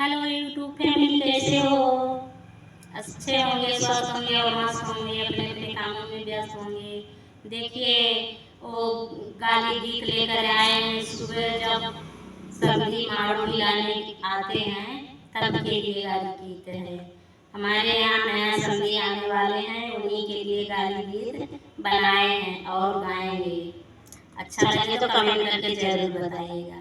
Hello YouTube family, कैसे हो? अच्छे होंगे, स्वस्थ होंगे और मस्त होंगे, अपने अपने कामों में व्यस्त होंगे। देखिए, वो गाली गीत लेकर आए हैं। सुबह जब सब्जी माड़ू खिलाने आते हैं तब के लिए गाली गीत है। हमारे यहाँ नया सब्जी आने वाले हैं, उन्हीं के लिए गाली गीत बनाए हैं और गाएंगे। अच्छा लगे तो कमेंट करके जरूर बताइएगा।